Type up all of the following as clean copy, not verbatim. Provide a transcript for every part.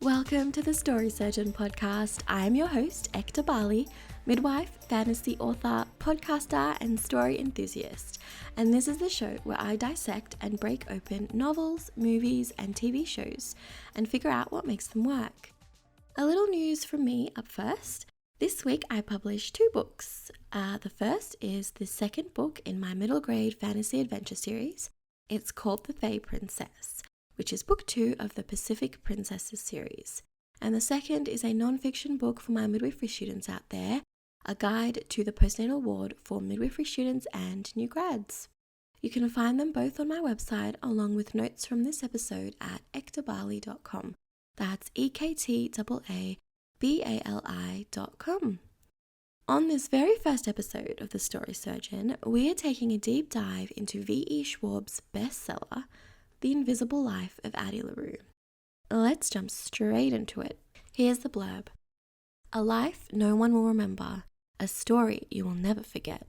Welcome to the Story Surgeon podcast. I am your host, Ekta Bali, midwife, fantasy author, podcaster, and story enthusiast. And this is the show where I dissect and break open novels, movies, and TV shows and figure out what makes them work. A little news from me up first. This week I published 2 books. The first is the second book in my middle grade fantasy adventure series. It's called The Fae Princess, which is book 2 of the Pacific Princesses series. And the second is a non-fiction book for my midwifery students out there, a guide to the postnatal ward for midwifery students and new grads. You can find them both on my website along with notes from this episode at ektabali.com. That's ektabali.com. On this very first episode of The Story Surgeon, we are taking a deep dive into V.E Schwab's bestseller, The Invisible Life of Addie LaRue. Let's jump straight into it. Here's the blurb. A life no one will remember, a story you will never forget.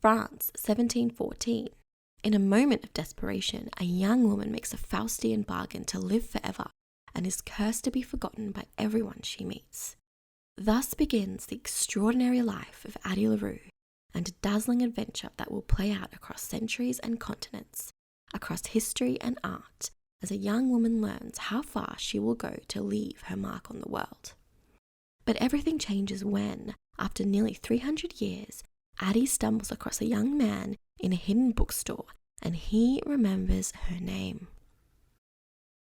France, 1714. In a moment of desperation, a young woman makes a Faustian bargain to live forever and is cursed to be forgotten by everyone she meets. Thus begins the extraordinary life of Addie LaRue and a dazzling adventure that will play out across centuries and continents, across history and art, as a young woman learns how far she will go to leave her mark on the world. But everything changes when, after nearly 300 years, Addie stumbles across a young man in a hidden bookstore and he remembers her name.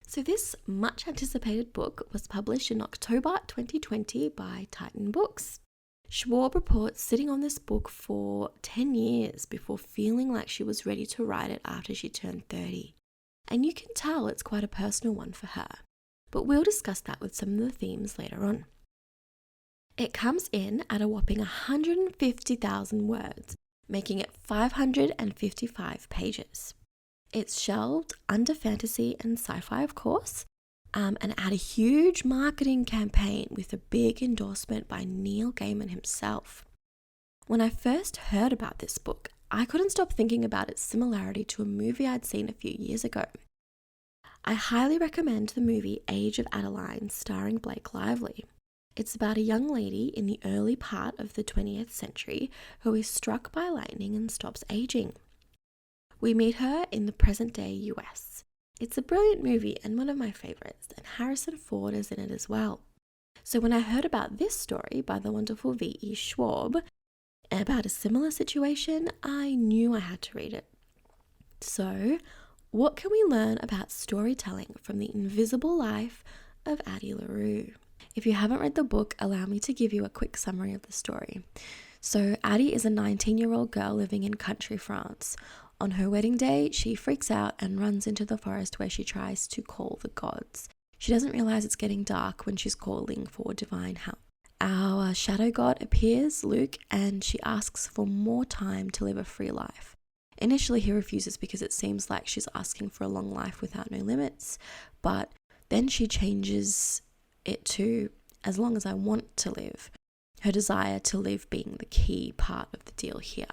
So this much anticipated book was published in October 2020 by Titan Books. Schwab reports sitting on this book for 10 years before feeling like she was ready to write it after she turned 30. And you can tell it's quite a personal one for her. But we'll discuss that with some of the themes later on. It comes in at a whopping 150,000 words, making it 555 pages. It's shelved under fantasy and sci-fi, of course, and had a huge marketing campaign with a big endorsement by Neil Gaiman himself. When I first heard about this book, I couldn't stop thinking about its similarity to a movie I'd seen a few years ago. I highly recommend the movie Age of Adeline starring Blake Lively. It's about a young lady in the early part of the 20th century who is struck by lightning and stops aging. We meet her in the present-day US. It's a brilliant movie and one of my favorites, and Harrison Ford is in it as well. So when I heard about this story by the wonderful V.E Schwab about a similar situation, I knew I had to read it. So, what can we learn about storytelling from the invisible life of Addie LaRue? If you haven't read the book, allow me to give you a quick summary of the story. So, Addie is a 19-year-old girl living in country France. On her wedding day, she freaks out and runs into the forest where she tries to call the gods. She doesn't realize it's getting dark when she's calling for divine help. Our shadow god appears, Luke, and she asks for more time to live a free life. Initially, he refuses because it seems like she's asking for a long life without no limits, but then she changes it to, as long as I want to live, her desire to live being the key part of the deal here.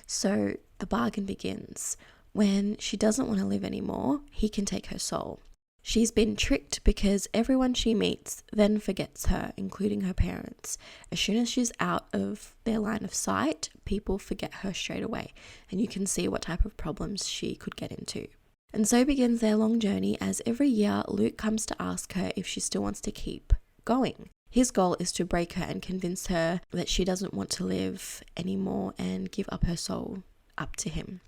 So the bargain begins. When she doesn't want to live anymore, he can take her soul. She's been tricked because everyone she meets then forgets her, including her parents. As soon as she's out of their line of sight, people forget her straight away, and you can see what type of problems she could get into. And so begins their long journey, as every year Luke comes to ask her if she still wants to keep going. His goal is to break her and convince her that she doesn't want to live anymore and give up her soul up to him.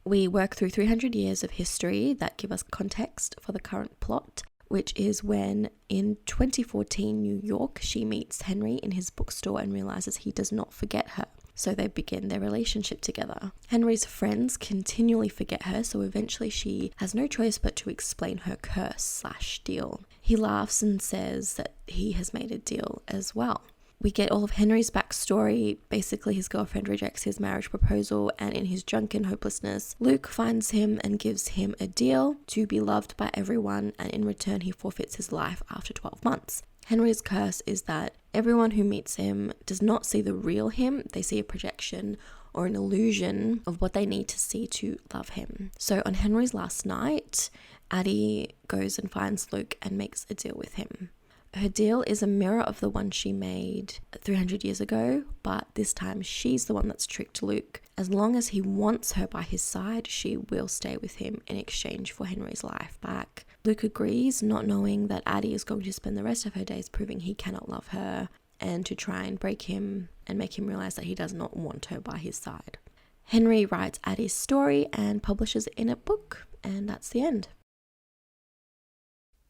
We work through 300 years of history that give us context for the current plot, which is when in 2014 New York, she meets Henry in his bookstore and realizes he does not forget her. So they begin their relationship together. Henry's friends continually forget her, so eventually she has no choice but to explain her curse/deal. He laughs and says that he has made a deal as well. We get all of Henry's backstory. Basically, his girlfriend rejects his marriage proposal, and in his drunken hopelessness, Luke finds him and gives him a deal to be loved by everyone, and in return he forfeits his life after 12 months. Henry's curse is that everyone who meets him does not see the real him. They see a projection or an illusion of what they need to see to love him. So on Henry's last night, Addie goes and finds Luke and makes a deal with him. Her deal is a mirror of the one she made 300 years ago, but this time she's the one that's tricked Luke. As long as he wants her by his side, she will stay with him in exchange for Henry's life back. Luke agrees, not knowing that Addie is going to spend the rest of her days proving he cannot love her and to try and break him and make him realize that he does not want her by his side. Henry writes Addie's story and publishes it in a book, and that's the end.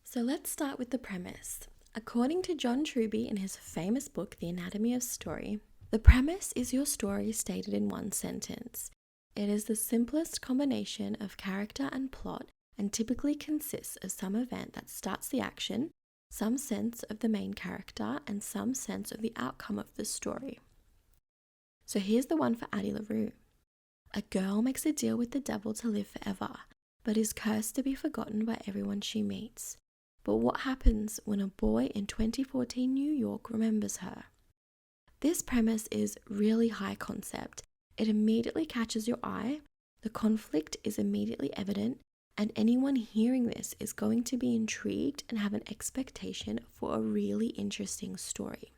So let's start with the premise. According to John Truby in his famous book, The Anatomy of Story, the premise is your story stated in one sentence. It is the simplest combination of character and plot and typically consists of some event that starts the action, some sense of the main character, and some sense of the outcome of the story. So here's the one for Addie LaRue. A girl makes a deal with the devil to live forever, but is cursed to be forgotten by everyone she meets. But what happens when a boy in 2014 New York remembers her? This premise is really high concept. It immediately catches your eye, the conflict is immediately evident, and anyone hearing this is going to be intrigued and have an expectation for a really interesting story.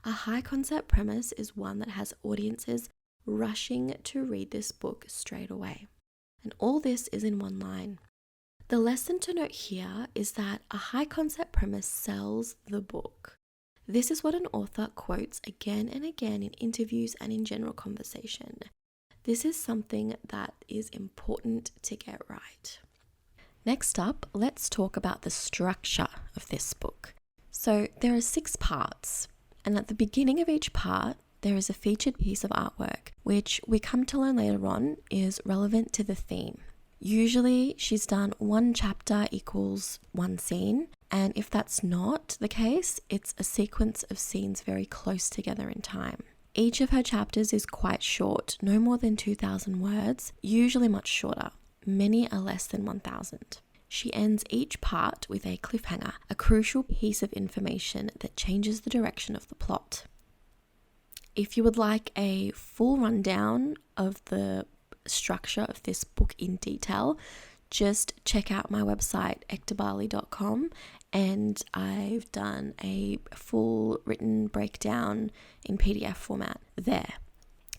A high concept premise is one that has audiences rushing to read this book straight away. And all this is in one line. The lesson to note here is that a high concept premise sells the book. This is what an author quotes again and again in interviews and in general conversation. This is something that is important to get right. Next up, let's talk about the structure of this book. So there are 6 parts, and at the beginning of each part, there is a featured piece of artwork, which we come to learn later on is relevant to the theme. Usually she's done 1 chapter equals 1 scene, and if that's not the case, it's a sequence of scenes very close together in time. Each of her chapters is quite short, no more than 2,000 words, usually much shorter. Many are less than 1,000. She ends each part with a cliffhanger, a crucial piece of information that changes the direction of the plot. If you would like a full rundown of the structure of this book in detail, just check out my website ektabali.com, and I've done a full written breakdown in PDF format there.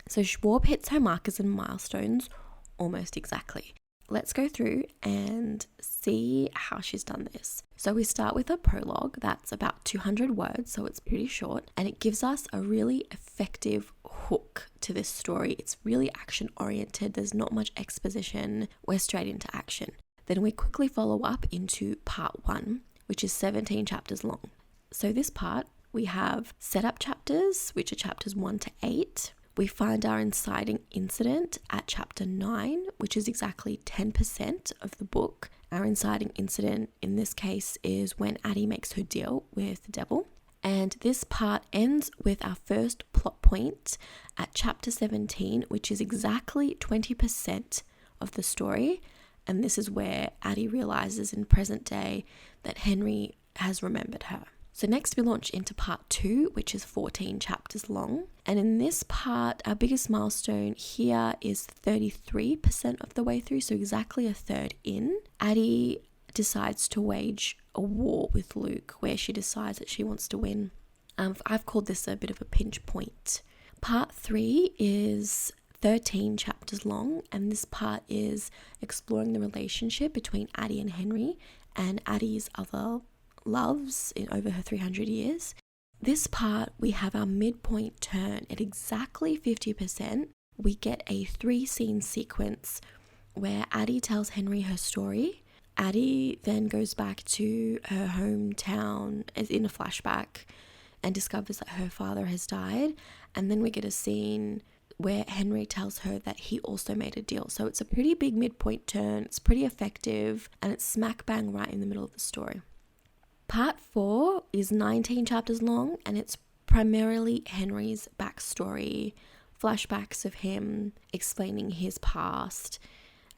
So Schwab hits her markers and milestones almost exactly. Let's go through and see how she's done this. So we start with a prologue that's about 200 words, so it's pretty short, and it gives us a really effective hook to this story. It's really action oriented. There's not much exposition. We're straight into action. Then we quickly follow up into part 1, which is 17 chapters long. So this part, we have setup chapters, which are chapters 1 to 8. We find our inciting incident at chapter 9, which is exactly 10% of the book. Our inciting incident in this case is when Addie makes her deal with the devil. And this part ends with our first plot point at chapter 17, which is exactly 20% of the story. And this is where Addie realizes in present day that Henry has remembered her. So next we launch into part 2, which is 14 chapters long. And in this part, our biggest milestone here is 33% of the way through, so exactly a third in. Addie decides to wage a war with Luke, where she decides that she wants to win. I've called this a bit of a pinch point. Part 3 is 13 chapters long, and this part is exploring the relationship between Addie and Henry and Addie's other loves in over her 300 years. This part, we have our midpoint turn at exactly 50%. We get a 3-scene sequence where Addie tells Henry her story. Addie then goes back to her hometown as in a flashback and discovers that her father has died. And then we get a scene where Henry tells her that he also made a deal. So it's a pretty big midpoint turn. It's pretty effective, and it's smack bang right in the middle of the story. Part 4 is 19 chapters long, and it's primarily Henry's backstory, flashbacks of him explaining his past.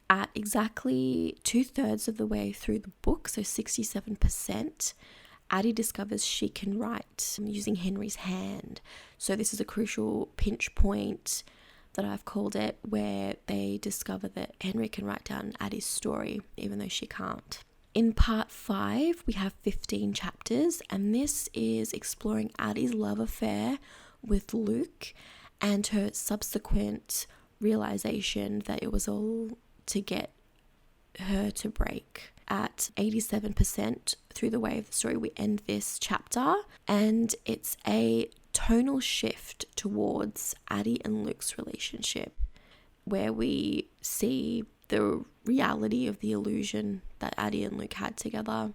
At exactly 2/3 of the way through the book, so 67%, Addie discovers she can write using Henry's hand. So this is a crucial pinch point that I've called it, where they discover that Henry can write down Addie's story, even though she can't. In part 5, we have 15 chapters, and this is exploring Addie's love affair with Luke and her subsequent realization that it was all to get her to break. At 87% through the way of the story, we end this chapter, and it's a tonal shift towards Addie and Luke's relationship, where we see the reality of the illusion that Addie and Luke had together.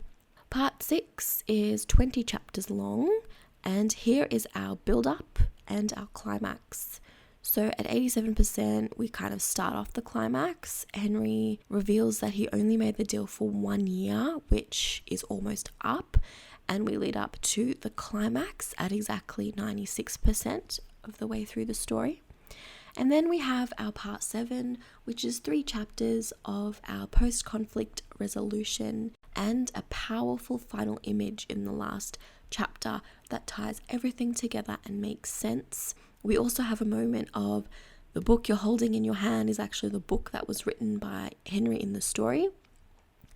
Part 6 is 20 chapters long, and here is our build-up and our climax. So at 87%, we kind of start off the climax. Henry reveals that he only made the deal for 1 year, which is almost up, and we lead up to the climax at exactly 96% of the way through the story. And then we have our part 7, which is 3 chapters of our post-conflict resolution and a powerful final image in the last chapter that ties everything together and makes sense. We also have a moment of the book you're holding in your hand is actually the book that was written by Henry in the story.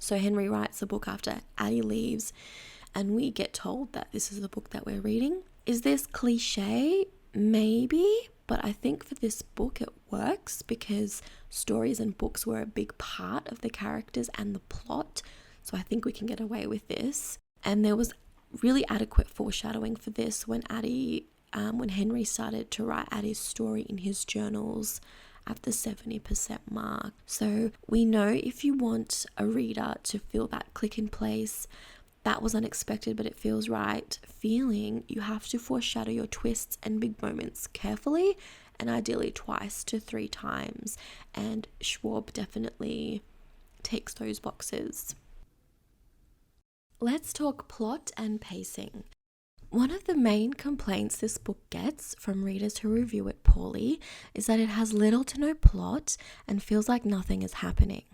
So Henry writes the book after Addie leaves, and we get told that this is the book that we're reading. Is this cliche? Maybe. But I think for this book it works because stories and books were a big part of the characters and the plot. So I think we can get away with this. And there was really adequate foreshadowing for this when Henry started to write Addie's story in his journals at the 70% mark. So we know if you want a reader to feel that click in place, that was unexpected but it feels right feeling, you have to foreshadow your twists and big moments carefully, and ideally 2 to 3 times. And Schwab definitely takes those boxes. Let's talk plot and pacing. One of the main complaints this book gets from readers who review it poorly is that it has little to no plot and feels like nothing is happening.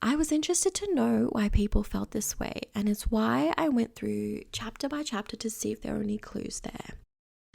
I was interested to know why people felt this way, and it's why I went through chapter by chapter to see if there were any clues there.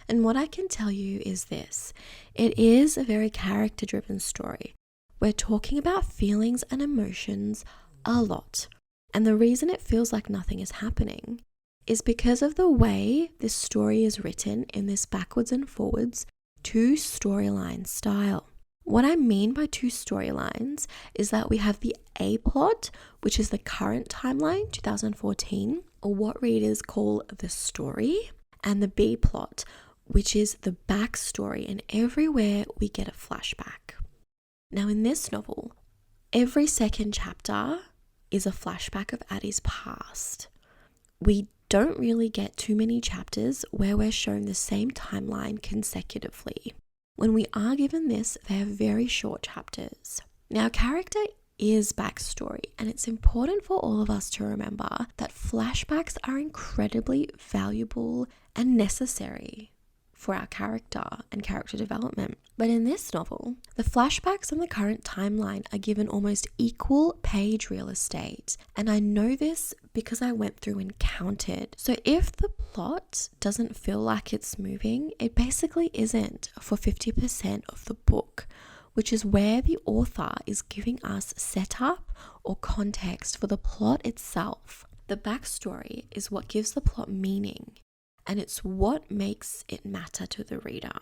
And what I can tell you is this: it is a very character-driven story. We're talking about feelings and emotions a lot, and the reason it feels like nothing is happening is because of the way this story is written in this backwards and forwards 2 storyline style. What I mean by 2 storylines is that we have the A plot, which is the current timeline, 2014, or what readers call the story, and the B plot, which is the backstory, and everywhere we get a flashback. Now in this novel, every second chapter is a flashback of Addie's past. We don't really get too many chapters where we're shown the same timeline consecutively. When we are given this, they are very short chapters. Now, character is backstory, and it's important for all of us to remember that flashbacks are incredibly valuable and necessary for our character and character development. But in this novel, the flashbacks and the current timeline are given almost equal page real estate. And I know this because I went through and counted. So if the plot doesn't feel like it's moving, it basically isn't for 50% of the book, which is where the author is giving us setup or context for the plot itself. The backstory is what gives the plot meaning, and it's what makes it matter to the reader.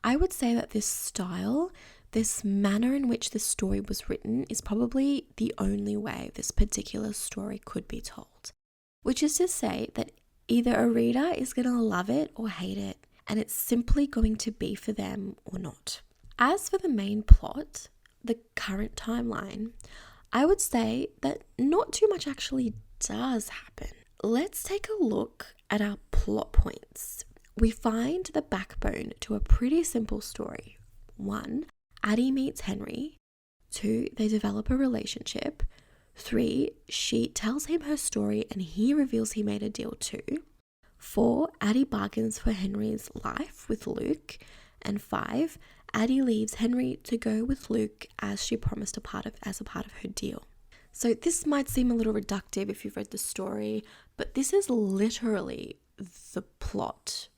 I would say that this style, this manner in which this story was written, is probably the only way this particular story could be told. Which is to say that either a reader is going to love it or hate it, and it's simply going to be for them or not. As for the main plot, the current timeline, I would say that not too much actually does happen. Let's take a look at our plot points. We find the backbone to a pretty simple story. 1, Addie meets Henry. 2, they develop a relationship. 3, she tells him her story and he reveals he made a deal too. 4, Addie bargains for Henry's life with Luke. And 5, Addie leaves Henry to go with Luke as she promised as a part of her deal. So this might seem a little reductive if you've read the story, but this is literally the plot.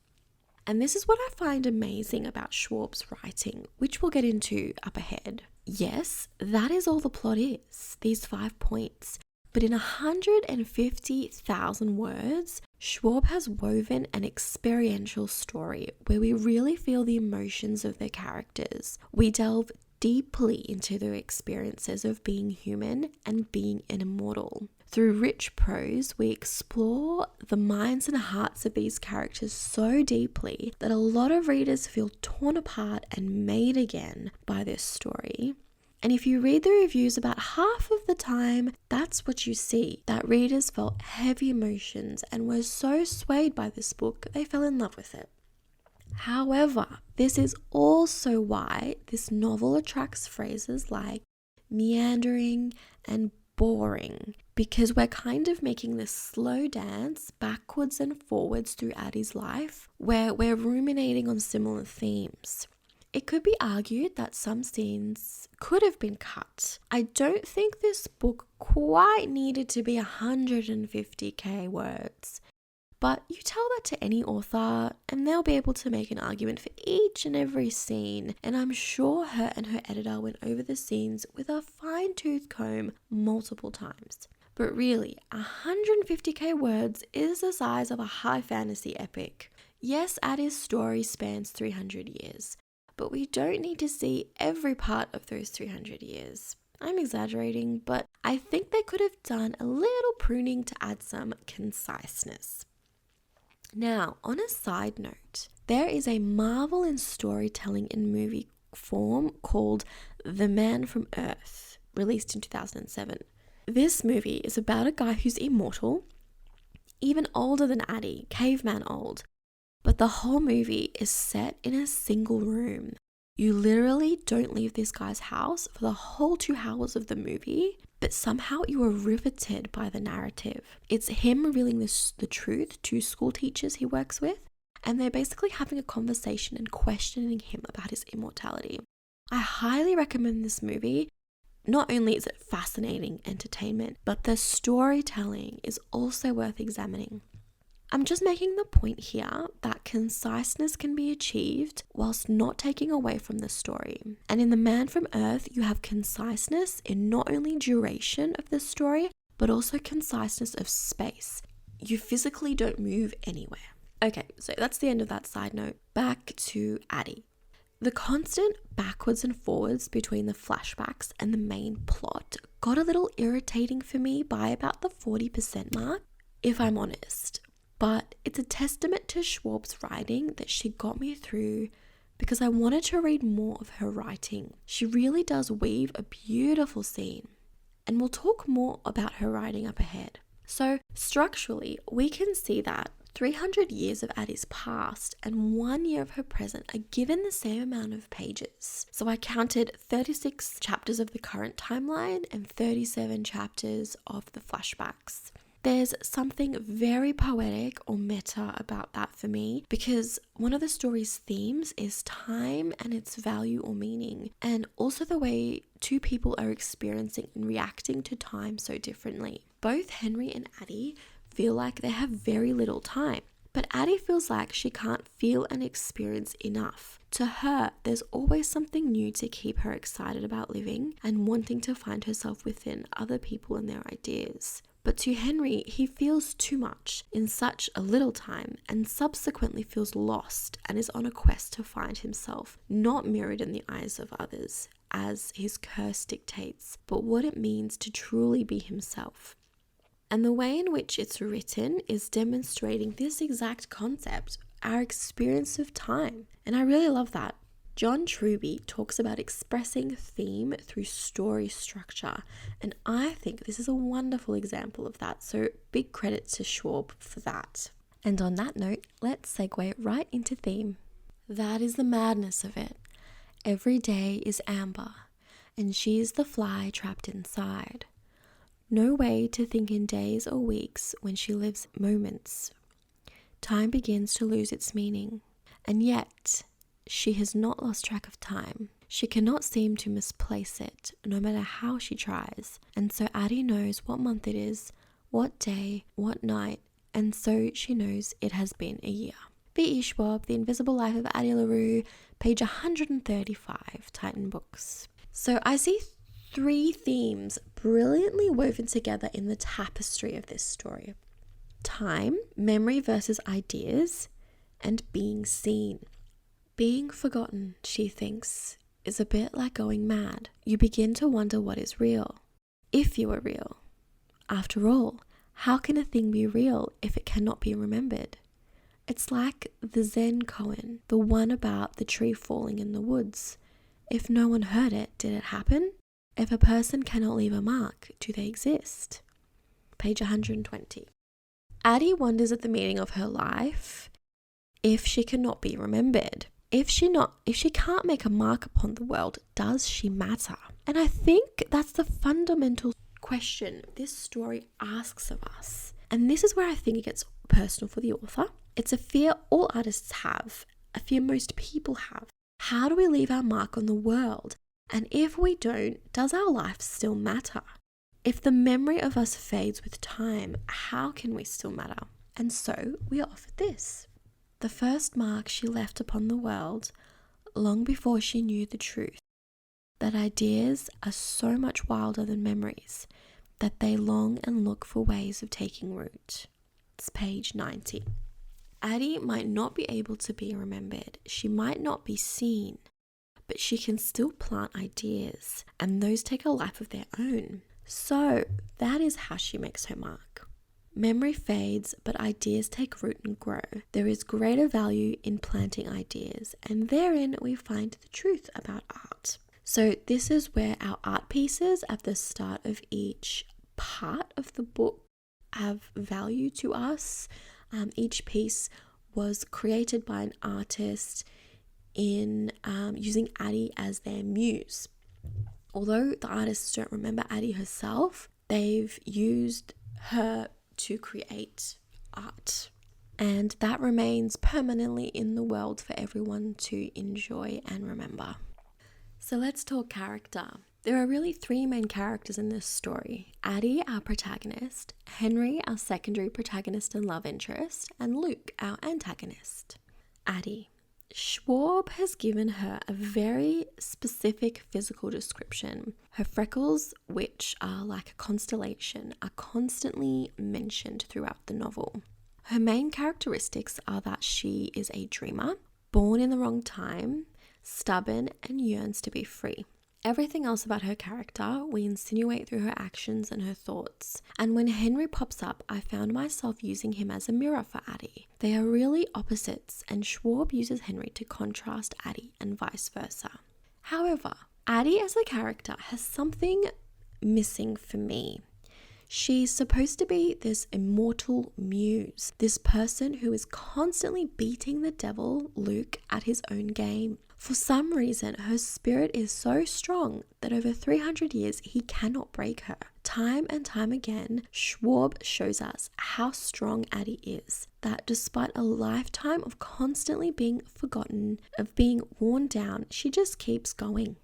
And this is what I find amazing about Schwab's writing, which we'll get into up ahead. Yes, that is all the plot is, these 5 points. But in 150,000 words, Schwab has woven an experiential story where we really feel the emotions of their characters. We delve deeply into their experiences of being human and being an immortal. Through rich prose, we explore the minds and hearts of these characters so deeply that a lot of readers feel torn apart and made again by this story. And if you read the reviews, about half of the time, that's what you see, that readers felt heavy emotions and were so swayed by this book, they fell in love with it. However, this is also why this novel attracts phrases like meandering and boring, because we're kind of making this slow dance backwards and forwards through Addie's life, where we're ruminating on similar themes. It could be argued that some scenes could have been cut. I don't think this book quite needed to be 150k words. But you tell that to any author and they'll be able to make an argument for each and every scene. And I'm sure her and her editor went over the scenes with a fine-tooth comb multiple times. But really, 150k words is the size of a high fantasy epic. Yes, Addie's story spans 300 years. But we don't need to see every part of those 300 years. I'm exaggerating, but I think they could have done a little pruning to add some conciseness. Now, on a side note, there is a marvel in storytelling in movie form called The Man from Earth, released in 2007. This movie is about a guy who's immortal, even older than Addie, caveman old. But the whole movie is set in a single room. You literally don't leave this guy's house for the whole 2 hours of the movie, but somehow you are riveted by the narrative. It's him revealing the truth to school teachers he works with, and they're basically having a conversation and questioning him about his immortality. I highly recommend this movie. Not only is it fascinating entertainment, but the storytelling is also worth examining. I'm just making the point here that conciseness can be achieved whilst not taking away from the story. And in The Man from Earth, you have conciseness in not only duration of the story, but also conciseness of space. You physically don't move anywhere. Okay, so that's the end of that side note. Back to Addie. The constant backwards and forwards between the flashbacks and the main plot got a little irritating for me by about the 40% mark, if I'm honest. But it's a testament to Schwab's writing that she got me through because I wanted to read more of her writing. She really does weave a beautiful scene. And we'll talk more about her writing up ahead. So structurally, we can see that 300 years of Addie's past and 1 year of her present are given the same amount of pages. So I counted 36 chapters of the current timeline and 37 chapters of the flashbacks. There's something very poetic or meta about that for me, because one of the story's themes is time and its value or meaning, and also the way 2 people are experiencing and reacting to time so differently. Both Henry and Addie feel like they have very little time, but Addie feels like she can't feel and experience enough. To her, there's always something new to keep her excited about living and wanting to find herself within other people and their ideas. But to Henry, he feels too much in such a little time and subsequently feels lost and is on a quest to find himself, not mirrored in the eyes of others as his curse dictates, but what it means to truly be himself. And the way in which it's written is demonstrating this exact concept, our experience of time. And I really love that. John Truby talks about expressing theme through story structure, and I think this is a wonderful example of that, so big credit to Schwab for that. And on that note, let's segue right into theme. That is the madness of it. Every day is amber, and she is the fly trapped inside. No way to think in days or weeks when she lives moments. Time begins to lose its meaning, and yet she has not lost track of time. She cannot seem to misplace it, no matter how she tries. And so Addie knows what month it is, what day, what night, and so she knows it has been a year. V.E Schwab, The Invisible Life of Addie LaRue, page 135, Titan Books. So I see 3 themes brilliantly woven together in the tapestry of this story: time, memory versus ideas, and being seen. Being forgotten, she thinks, is a bit like going mad. You begin to wonder what is real, if you are real. After all, how can a thing be real if it cannot be remembered? It's like the Zen koan, the one about the tree falling in the woods. If no one heard it, did it happen? If a person cannot leave a mark, do they exist? Page 120. Addie wonders at the meaning of her life if she cannot be remembered. If she can't make a mark upon the world, does she matter? And I think that's the fundamental question this story asks of us. And this is where I think it gets personal for the author. It's a fear all artists have, a fear most people have. How do we leave our mark on the world? And if we don't, does our life still matter? If the memory of us fades with time, how can we still matter? And so we are offered this. The first mark she left upon the world, long before she knew the truth, that ideas are so much wilder than memories, that they long and look for ways of taking root. It's page 90. Addie might not be able to be remembered, she might not be seen, but she can still plant ideas, and those take a life of their own. So that is how she makes her mark. Memory fades, but ideas take root and grow. There is greater value in planting ideas, and therein we find the truth about art. So this is where our art pieces at the start of each part of the book have value to us. Each piece was created by an artist in using Addie as their muse. Although the artists don't remember Addie herself, they've used her to create art. And that remains permanently in the world for everyone to enjoy and remember. So let's talk character. There are really 3 main characters in this story: Addie, our protagonist, Henry, our secondary protagonist and love interest, and Luke, our antagonist. Addie. Schwab has given her a very specific physical description. Her freckles, which are like a constellation, are constantly mentioned throughout the novel. Her main characteristics are that she is a dreamer, born in the wrong time, stubborn, and yearns to be free. Everything else about her character we insinuate through her actions and her thoughts. And when Henry pops up, I found myself using him as a mirror for Addie. They are really opposites, and Schwab uses Henry to contrast Addie and vice versa. However, Addie as a character has something missing for me. She's supposed to be this immortal muse, this person who is constantly beating the devil, Luke, at his own game. For some reason, her spirit is so strong that over 300 years he cannot break her. Time and time again, Schwab shows us how strong Addie is, that despite a lifetime of constantly being forgotten, of being worn down, she just keeps going.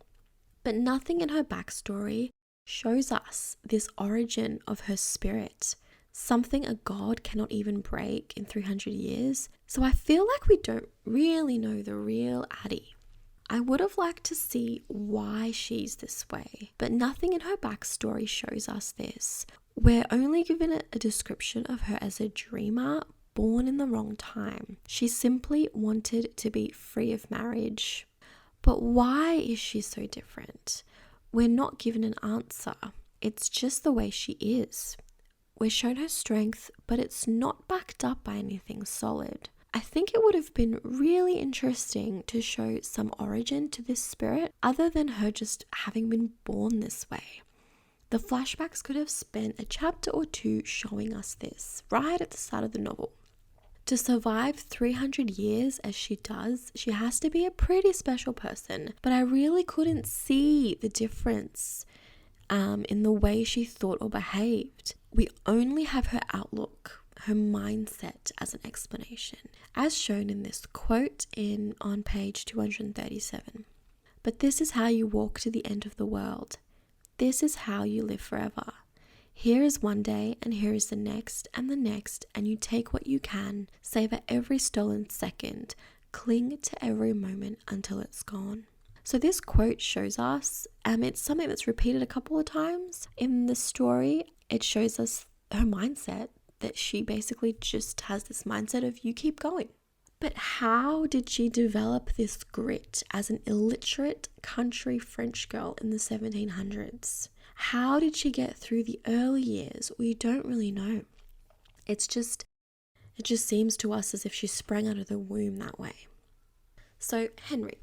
But nothing in her backstory shows us this origin of her spirit, something a god cannot even break in 300 years. So I feel like we don't really know the real Addie. I would have liked to see why she's this way, but nothing in her backstory shows us this. We're only given a description of her as a dreamer, born in the wrong time. She simply wanted to be free of marriage. But why is she so different? We're not given an answer. It's just the way she is. We're shown her strength, but it's not backed up by anything solid. I think it would have been really interesting to show some origin to this spirit other than her just having been born this way. The flashbacks could have spent a chapter or 2 showing us this right at the start of the novel. To survive 300 years as she does, she has to be a pretty special person, but I really couldn't see the difference in the way she thought or behaved. We only have her outlook, her mindset as an explanation, as shown in this quote on page 237. But this is how you walk to the end of the world. This is how you live forever. Here is one day, and here is the next, and you take what you can, savor every stolen second, cling to every moment until it's gone. So this quote shows us, it's something that's repeated a couple of times in the story. It shows us her mindset, that she basically just has this mindset of you keep going. But how did she develop this grit as an illiterate country French girl in the 1700s? How did she get through the early years? We don't really know. It just seems to us as if she sprang out of the womb that way. So Henry.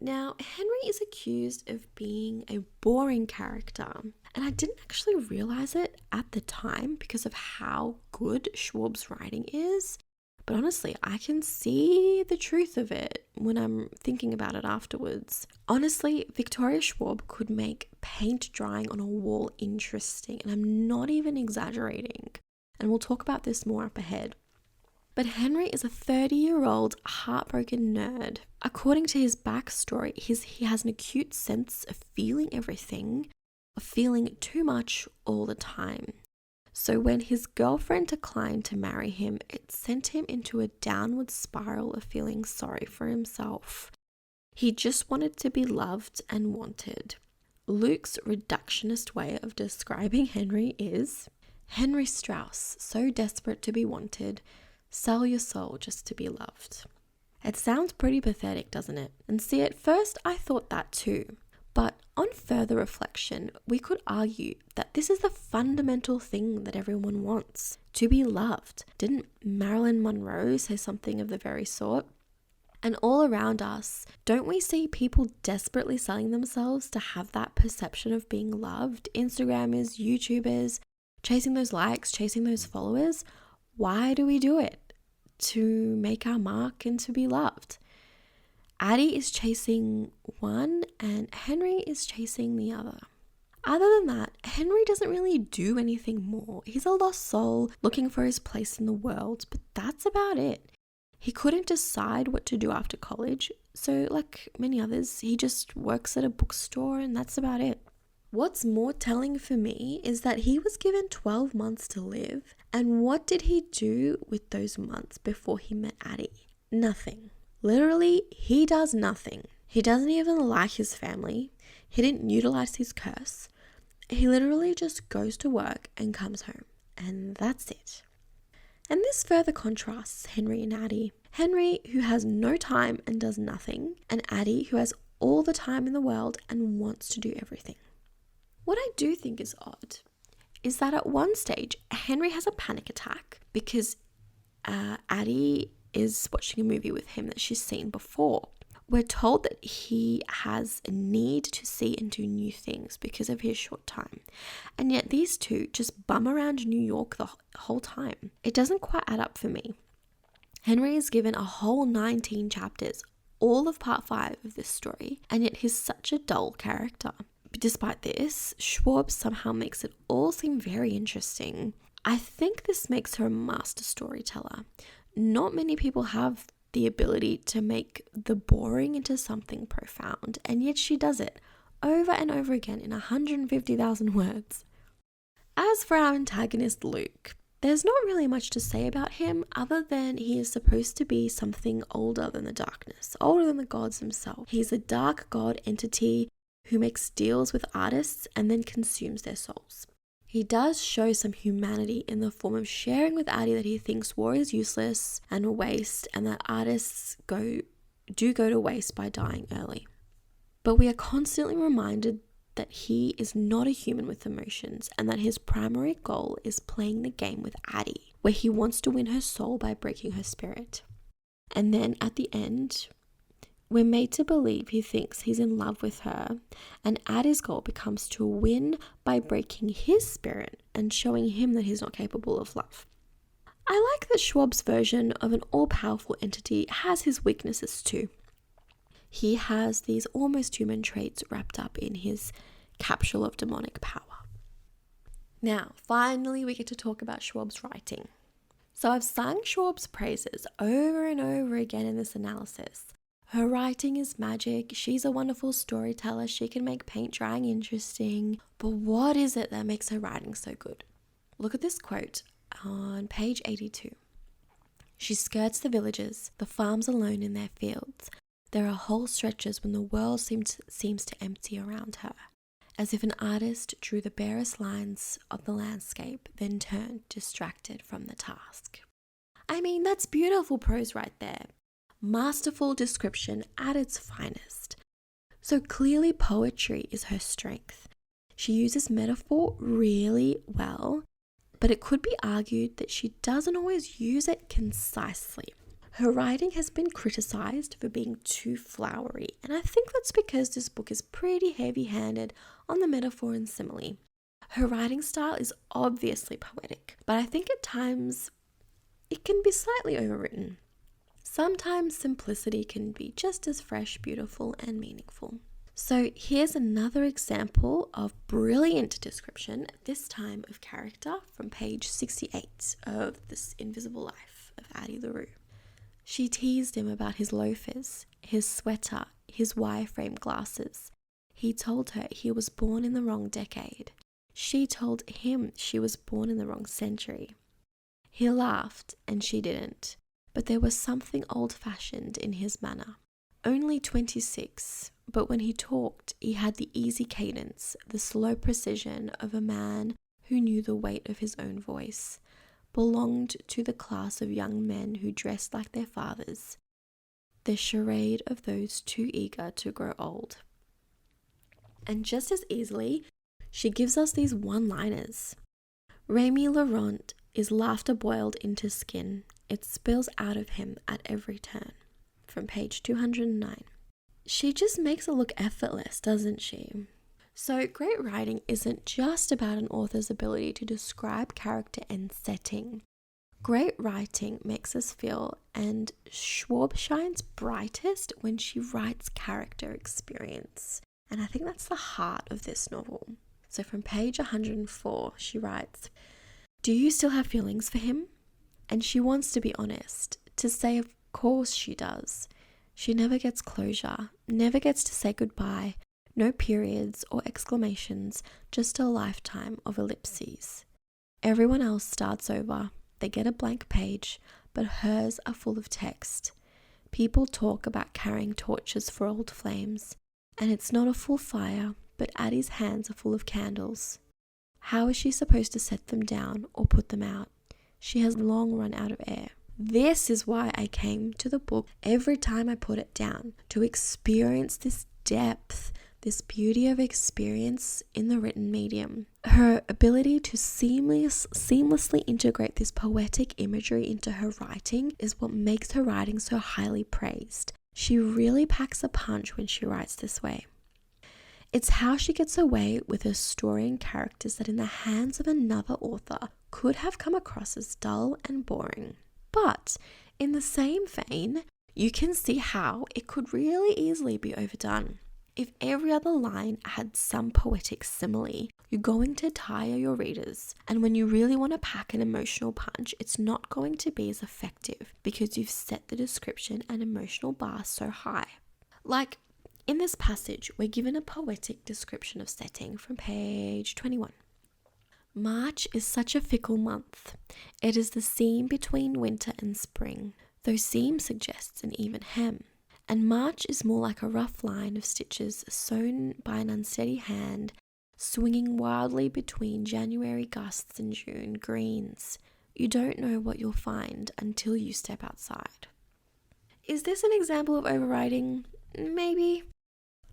Now, Henry is accused of being a boring character, and I didn't actually realize it at the time because of how good Schwab's writing is. But honestly, I can see the truth of it when I'm thinking about it afterwards. Honestly, Victoria Schwab could make paint drying on a wall interesting, and I'm not even exaggerating. And we'll talk about this more up ahead. But Henry is a 30-year-old heartbroken nerd. According to his backstory, he has an acute sense of feeling everything, of feeling too much all the time. So when his girlfriend declined to marry him, it sent him into a downward spiral of feeling sorry for himself. He just wanted to be loved and wanted. Luke's reductionist way of describing Henry is Henry Strauss, so desperate to be wanted, sell your soul just to be loved. It sounds pretty pathetic, doesn't it? And see, at first I thought that too. But on further reflection, we could argue that this is the fundamental thing that everyone wants, to be loved. Didn't Marilyn Monroe say something of the very sort? And all around us, don't we see people desperately selling themselves to have that perception of being loved? Instagrammers, YouTubers, chasing those likes, chasing those followers. Why do we do it? To make our mark and to be loved. Addie is chasing one and Henry is chasing the other. Other than that, Henry doesn't really do anything more. He's a lost soul looking for his place in the world, but that's about it. He couldn't decide what to do after college, so like many others, he just works at a bookstore and that's about it. What's more telling for me is that he was given 12 months to live, and what did he do with those months before he met Addie? Nothing. Literally, he does nothing. He doesn't even like his family. He didn't utilize his curse. He literally just goes to work and comes home, and that's it. And this further contrasts Henry and Addie. Henry, who has no time and does nothing, and Addie, who has all the time in the world and wants to do everything. What I do think is odd is that at one stage, Henry has a panic attack because Addie is watching a movie with him that she's seen before. We're told that he has a need to see and do new things because of his short time. And yet these two just bum around New York the whole time. It doesn't quite add up for me. Henry is given a whole 19 chapters, all of part 5 of this story, and yet he's such a dull character. But despite this, Schwab somehow makes it all seem very interesting. I think this makes her a master storyteller. Not many people have the ability to make the boring into something profound, and yet she does it over and over again in 150,000 words. As for our antagonist Luke, there's not really much to say about him other than he is supposed to be something older than the darkness, older than the gods themselves. He's a dark god entity who makes deals with artists and then consumes their souls. He does show some humanity in the form of sharing with Addie that he thinks war is useless and a waste, and that artists do go to waste by dying early. But we are constantly reminded that he is not a human with emotions, and that his primary goal is playing the game with Addie, where he wants to win her soul by breaking her spirit. And then at the end, we're made to believe he thinks he's in love with her, and Addie's goal becomes to win by breaking his spirit and showing him that he's not capable of love. I like that Schwab's version of an all-powerful entity has his weaknesses too. He has these almost human traits wrapped up in his capsule of demonic power. Now, finally, we get to talk about Schwab's writing. So I've sung Schwab's praises over and over again in this analysis. Her writing is magic. She's a wonderful storyteller. She can make paint drying interesting. But what is it that makes her writing so good? Look at this quote on page 82. She skirts the villages, the farms alone in their fields. There are whole stretches when the world seems to empty around her, as if an artist drew the barest lines of the landscape, then turned distracted from the task. I mean, that's beautiful prose right there. Masterful description at its finest. So clearly poetry is her strength. She uses metaphor really well, but it could be argued that she doesn't always use it concisely. Her writing has been criticized for being too flowery, and I think that's because this book is pretty heavy-handed on the metaphor and simile. Her writing style is obviously poetic, but I think at times it can be slightly overwritten. Sometimes simplicity can be just as fresh, beautiful, and meaningful. So here's another example of brilliant description, this time of character, from page 68 of This Invisible Life of Addie LaRue. She teased him about his loafers, his sweater, his wireframe glasses. He told her he was born in the wrong decade. She told him she was born in the wrong century. He laughed and she didn't, but there was something old-fashioned in his manner. Only 26, but when he talked, he had the easy cadence, the slow precision of a man who knew the weight of his own voice, belonged to the class of young men who dressed like their fathers, the charade of those too eager to grow old. And just as easily, she gives us these one-liners. Remy Laurent is laughter boiled into skin. It spills out of him at every turn. From page 209. She just makes it look effortless, doesn't she? So great writing isn't just about an author's ability to describe character and setting. Great writing makes us feel, and Schwab shines brightest when she writes character experience. And I think that's the heart of this novel. So from page 104, she writes, "Do you still have feelings for him?" And she wants to be honest, to say of course she does. She never gets closure, never gets to say goodbye, no periods or exclamations, just a lifetime of ellipses. Everyone else starts over, they get a blank page, but hers are full of text. People talk about carrying torches for old flames, and it's not a full fire, but Addie's hands are full of candles. How is she supposed to set them down or put them out? She has long run out of air. This is why I came to the book every time I put it down, to experience this depth, this beauty of experience in the written medium. Her ability to seamlessly integrate this poetic imagery into her writing is what makes her writing so highly praised. She really packs a punch when she writes this way. It's how she gets away with a story and characters that in the hands of another author could have come across as dull and boring. But in the same vein, you can see how it could really easily be overdone. If every other line had some poetic simile, you're going to tire your readers. And when you really want to pack an emotional punch, it's not going to be as effective because you've set the description and emotional bar so high. Like in this passage, we're given a poetic description of setting from page 21. March is such a fickle month. It is the seam between winter and spring, though seam suggests an even hem. And March is more like a rough line of stitches sewn by an unsteady hand, swinging wildly between January gusts and June greens. You don't know what you'll find until you step outside. Is this an example of overwriting? Maybe.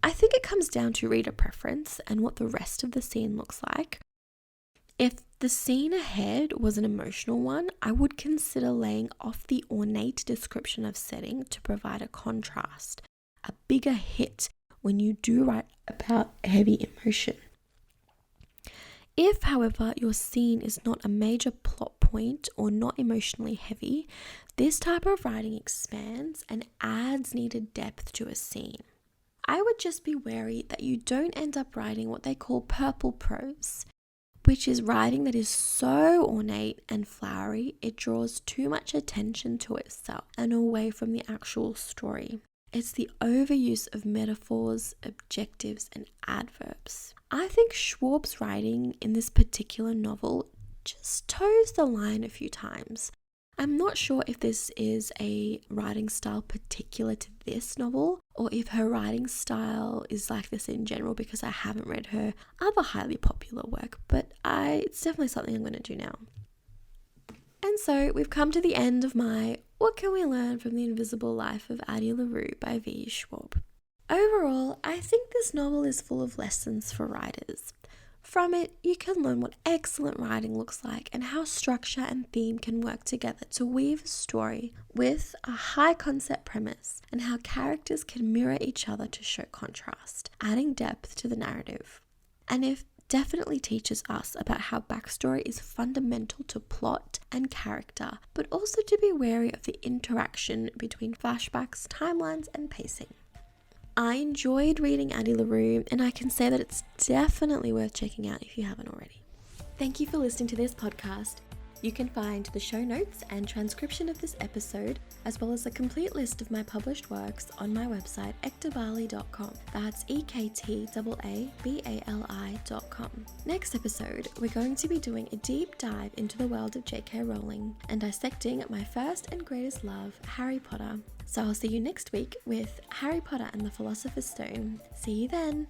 I think it comes down to reader preference and what the rest of the scene looks like. If the scene ahead was an emotional one, I would consider laying off the ornate description of setting to provide a contrast, a bigger hit when you do write about heavy emotion. If, however, your scene is not a major plot point or not emotionally heavy, this type of writing expands and adds needed depth to a scene. I would just be wary that you don't end up writing what they call purple prose, which is writing that is so ornate and flowery, it draws too much attention to itself and away from the actual story. It's the overuse of metaphors, adjectives, and adverbs. I think Schwab's writing in this particular novel just toes the line a few times. I'm not sure if this is a writing style particular to this novel or if her writing style is like this in general because I haven't read her other highly popular work, but it's definitely something I'm going to do now. And so we've come to the end of my What Can We Learn from the Invisible Life of Addie LaRue by V.E Schwab. Overall, I think this novel is full of lessons for writers. From it, you can learn what excellent writing looks like and how structure and theme can work together to weave a story with a high concept premise, and how characters can mirror each other to show contrast, adding depth to the narrative. And it definitely teaches us about how backstory is fundamental to plot and character, but also to be wary of the interaction between flashbacks, timelines, and pacing. I enjoyed reading Addie LaRue, and I can say that it's definitely worth checking out if you haven't already. Thank you for listening to this podcast. You can find the show notes and transcription of this episode, as well as a complete list of my published works on my website, ektabali.com. That's ektabali.com. Next episode, we're going to be doing a deep dive into the world of J.K. Rowling and dissecting my first and greatest love, Harry Potter. So I'll see you next week with Harry Potter and the Philosopher's Stone. See you then!